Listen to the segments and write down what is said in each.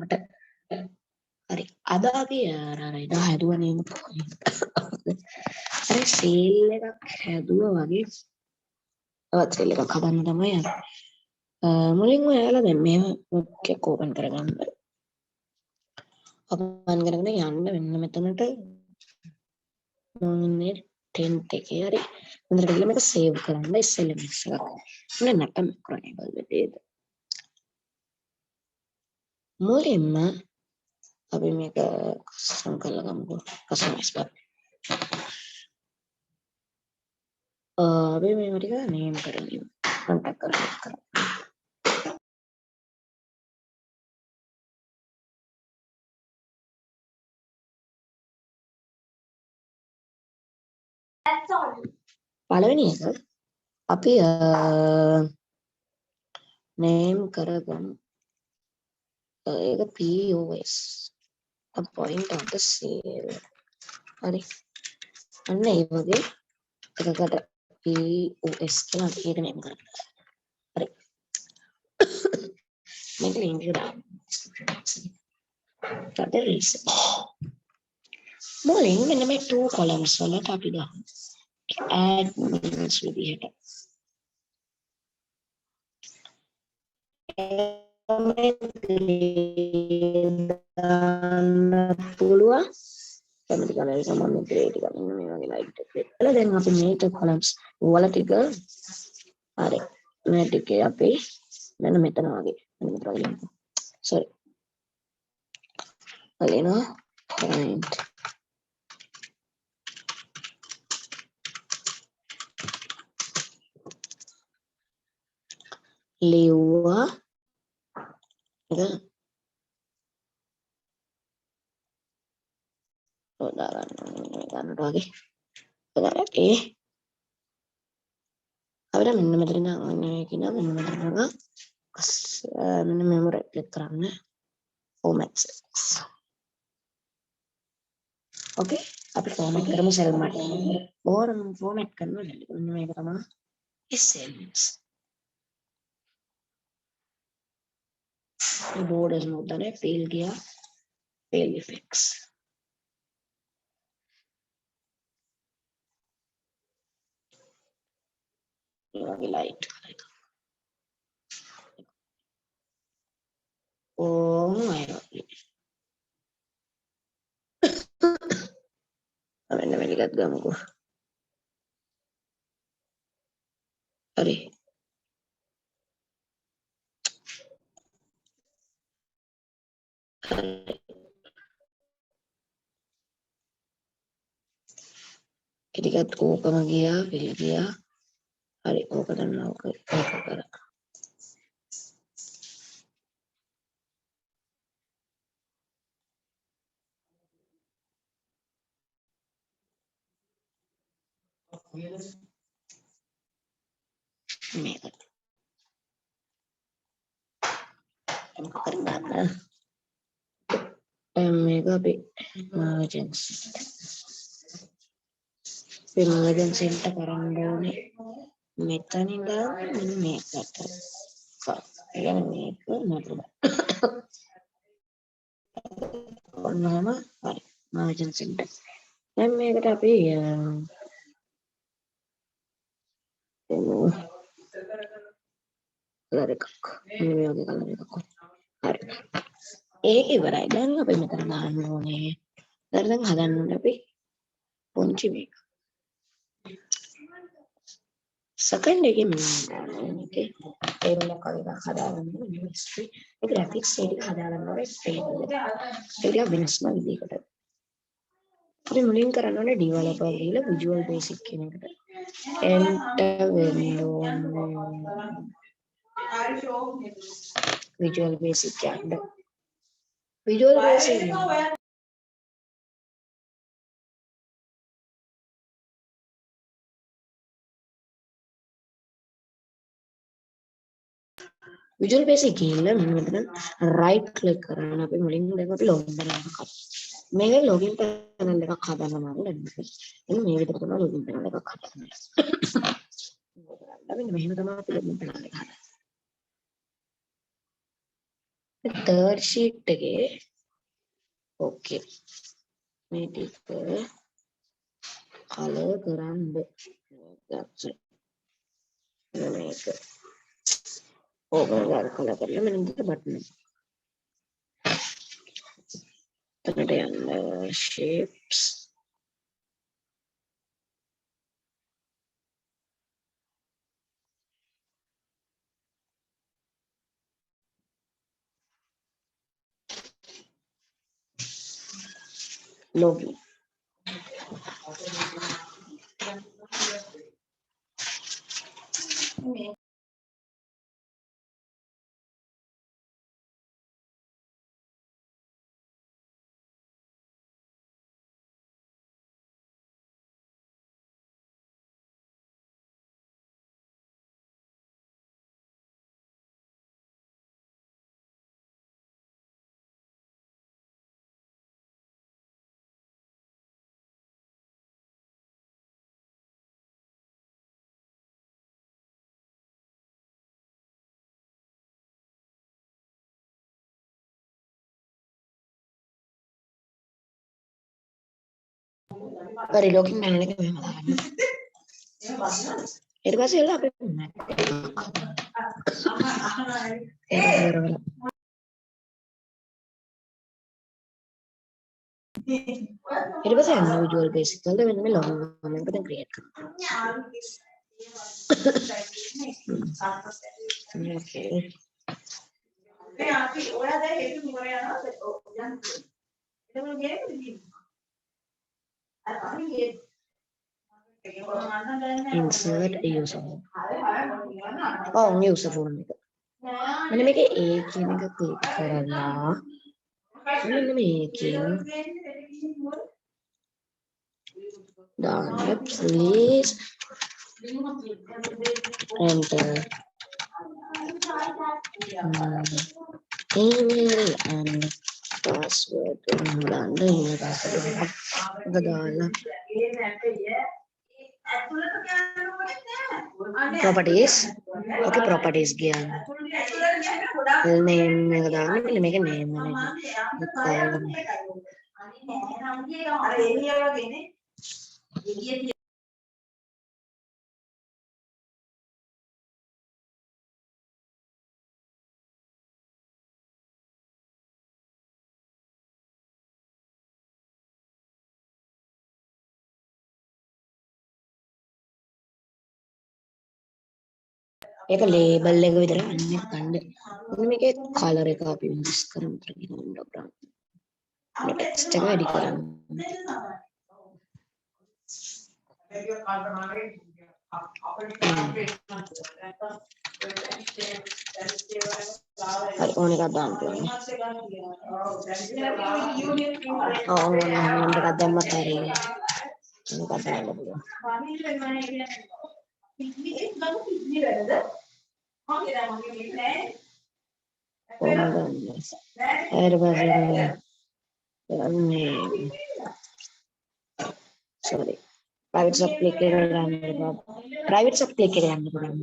මට හරි අද අපි අර එදා හැදුවා නේද අර සීල් එකක් හැදුවා වගේ තවත් සීල් එකක් හදන්න තමයි යන්නේ මුලින්ම ඔයාලා දැන් මේව ඔක්කොක් ඕපන් කරගන්න ඕපන් කරගෙන යන්න මෙන්න මෙතනට මොන්නේ ටෙන්ට් එකේ හරි හොඳට ගිහලා මේක සේව් කරන්න SLMS එකක් නේ නැත්නම් කරේබල් වෙදේද මුලින්ම අපි මේක කස්ටම් කරලා ගමුකෝ කස්ටමයිස් කරන්න අපි මේව ටික නේම් කරගමු කොන්ටැක්ට් කරගන්න පළවෙනි එක අපි name කරගමු ඒක POS a point of the sale හරි අන්න ඒ වගේ එකකට POS කියලා අපි ඒක name කරගන්න හරි මේක link එක දාන්න ඊට reset මුලින් මෙන්න මේ 2 columns වලට අපි ගමු add means විදිහට පුළුවන් කැමති කලර් එක මම ග්‍රේ ටික මෙන්න මේ වගේ ලයිට් එකක් දෙලා දැන් අපි මේක කොලම්ස් වල ටික හරි මේ ටිකේ අපි මෙන්න මෙතන වගේ මෙන්න මෙතන වගේ sorry බලනවා point ලිව්වා ගන්නට වගේ ඒ අපිට මෙන්න මෙතන කියන මෙන්න මෙතන මෙන්න මෙම රයිට් ක්ලික් කරන්න format cells ඕකේ අපි format කරමු cell මට ඕරම format කරනවා මෙන්න මේක තමයි cells මේ borders මොකදනේ fill ගියා fill effects lagi light oh my god මෙන්න මේකත් ගමුකෝ හරි ටිකත් ඕකම ගියා පිළ ගියා හරි ඕක ගන්නවා ඕක කරා මේක මේක කරගන්න මේක අපි emergency එන්ට කරන්න ඕනේ මෙතන ඉඳලා මෙන්න මේකට එන මේක නතර ඔන්නම හරි emergency එන්ට දැන් මේකට අපි කලර් එකක් මේ වගේ කලර් එකක් හරි ඒක ඉවරයි දැන් අපි මෙතන දාන්න ඕනේ දැන් හදන්න ඕනේ අපි පුංචි මේක second එකේ මේකේ ඒ මොකක් වගේ හදාගන්න ඕනේ history ඒ graphics එක හදාගන්න ඕනේ ඒක වෙනස්ම විදිහකට අපි මුලින් කරන්න ඕනේ developer ගිහලා visual basic කියන එකට enter වෙන්න ඕනේ visual basic යන්න visual basic Visual Basic ගිහිල්ලා මෙන්න මෙතන right click කරගෙන අපි මුලින්ම දැන් අපි login කරනවා. මේක login panel එකක් හදන්න නම් දැන් එන්න මේ විදිහට තමයි login panel එකක් හදන්නේ. අපි මෙහෙම තමයි අපි login panel එක හදන්නේ. third sheet again. Okay. Maybe color කරන්න. That's it. මේක ඕවර් color කරලා මෙන්න බටන්. එතනට යන්න shapes. Login. Bari login බලන එක මෙහෙම දාගන්න. ඊට පස්සේ එලා අපි ඊට පස්සේ යන්න visual basic වලට මෙන්න මේ login form එක දැන් create කරනවා. Okay. Insert a user. Oh, user form එක. මෙන්න මේකේ A කියන එක click කරලා මෙන්න මේකෙන් දාන්න please enter email and password දාන්න email password එක දාන්න properties okay properties ගියා name එක දාන්න මෙන්න මේක name එක ඒක label එක විතර අන්නේ ගන්න. මෙන්න මේකේ color එක අපි use කරමු කියලා text එක වැඩි කරමු. හරි ඕන එකක් දාන්න ඕනේ. ඕන එකක් දැම්මත් හරි. මේක දාන්න පුළුවන්. Sorry. Private sub click කරගන්න. Private sub click කරගන්න පුළුවන්.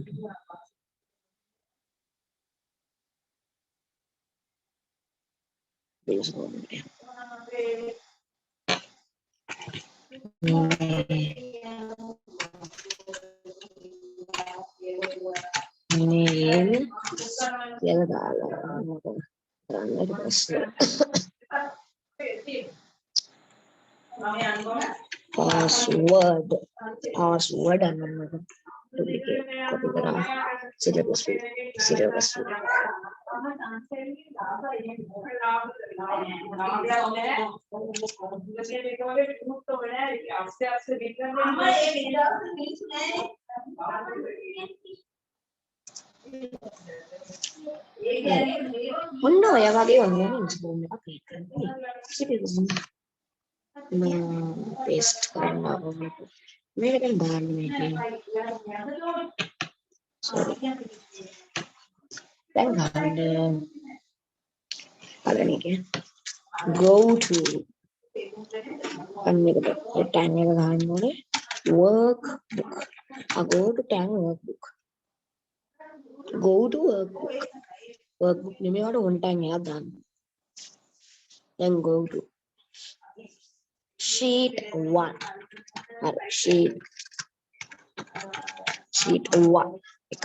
Name කියලා දාලා මොකද කරන්නේ ඊට පස්සේ password අන්නම duplicate copy කරා syllabus ඔන්න ඔය වගේ ඔන්ලයින් ඉන්ස්ටෝල් එකක් ක්ලික් කරන්න. paste කරන්න ඕනේ. මේකෙන් දාන්න මේකේ. sorry. දැන් ගන්න පළවෙනි එක go to අන්නේකට tag එක ගන්න ඕනේ workbook. go to tag workbook. Go to workbook. workbook නෙමෙයි වල on time එකක් දාන්න. Then go to sheet 1. හරි sheet 1 එක.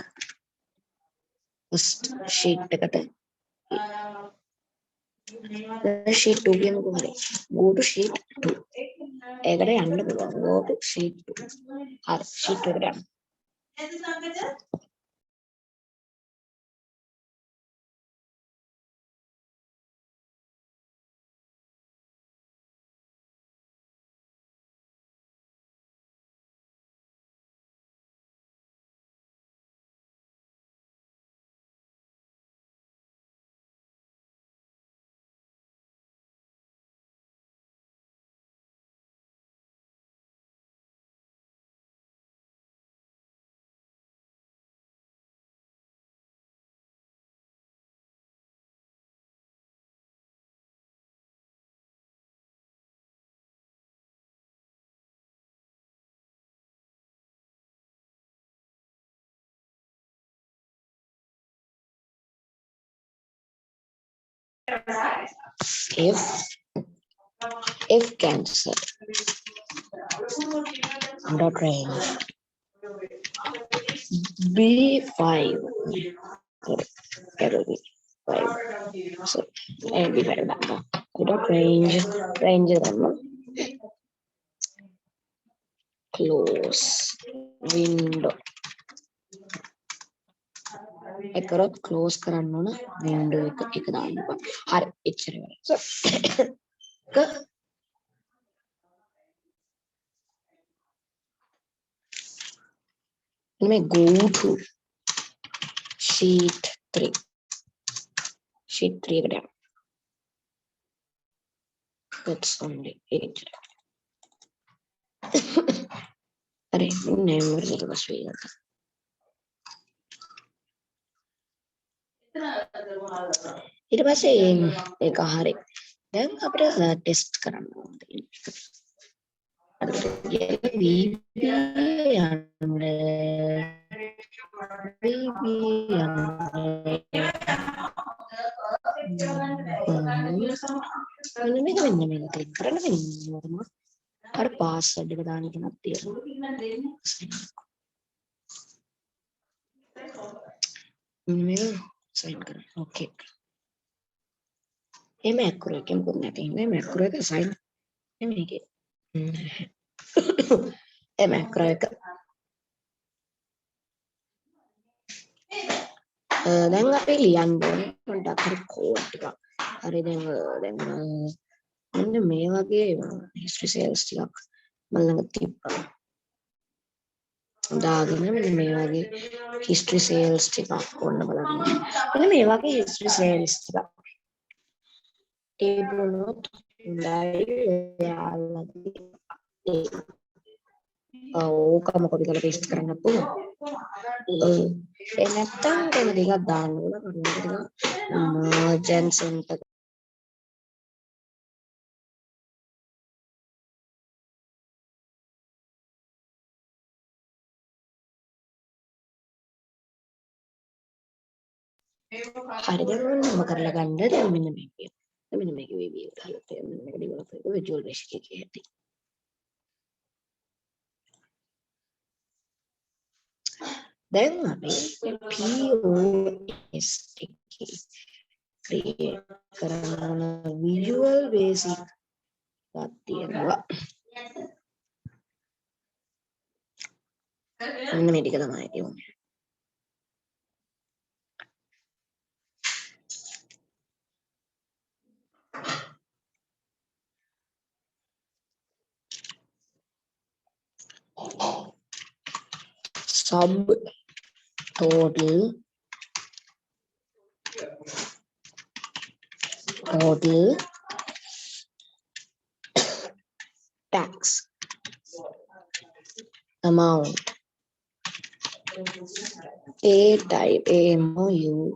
first sheet එකට sheet 2 කියනකො හරි. go to sheet 2. ඒකට යන්න පුළුවන්. go to sheet 2. හරි sheet 2 එකට යන්න. if cancel dot range b5 it'll be 5 so b5 dot range close window එක කරොත් close කරන්න ඕන window එක දාන්න බෑ. හරි එච්චර ඉවරයි. so let me go to sheet 3 එකට යන්න. that's only it. හරි name එක ඊට පස්සේ වෙනවා. ඊට පස්සේ ඒක හරි. දැන් අපිට ටෙස්ට් කරන්න ඕනේ. VBA මේක වෙන්න මේක ක්ලික් කරන්න වෙනවා. අර පාස්වර්ඩ් එක දාන්න කෙනක් තියෙනවා. මේක සයින් කරන්න. ඕකේ. එහෙම ඇක්කුරේට් එකක් මොකද නැති. මේ ඇක්කුරේට් එක සයින් මේකේ. එහෙම ඇක්කුරේට් එක දැන් අපි ලියන්න ඕනේ පොඩ්ඩක් හරි කෝඩ් ටිකක්. හරි දැන් මෙන්න මේ වගේ history sales ටිකක් මම ළඟ තිබ්බා. දාගෙන මෙන්න මේ වගේ history sales ටිකක් ඕන්න බලන්න. මෙන්න මේ වගේ history sales ටිකක්. තිබුණොත් ඕකම කොපි කරලා paste කරන්න පුළුවන්. ඒ නැත්තම් එතන ටිකක් දාන්න ඕන. margins center හරි දැන් මම කරලා ගන්න දැන් මෙන්න මේක. මෙන්න මේක VBA එකට හලත් මෙන්න මේක developer එක visual basic එකේ ඇති. දැන් අපි POS එකේ create කරන visual basic එකක් තියෙනවා. මෙන්න මේ ටික තමයි තියෙන්නේ. sub total tax amount a type AMOU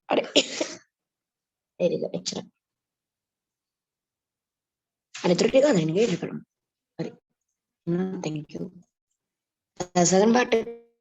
හරි. ඒක එච්චර. අනිතර ටික ගන්න නේද කරමු. හරි. thank you. සසරන් පාට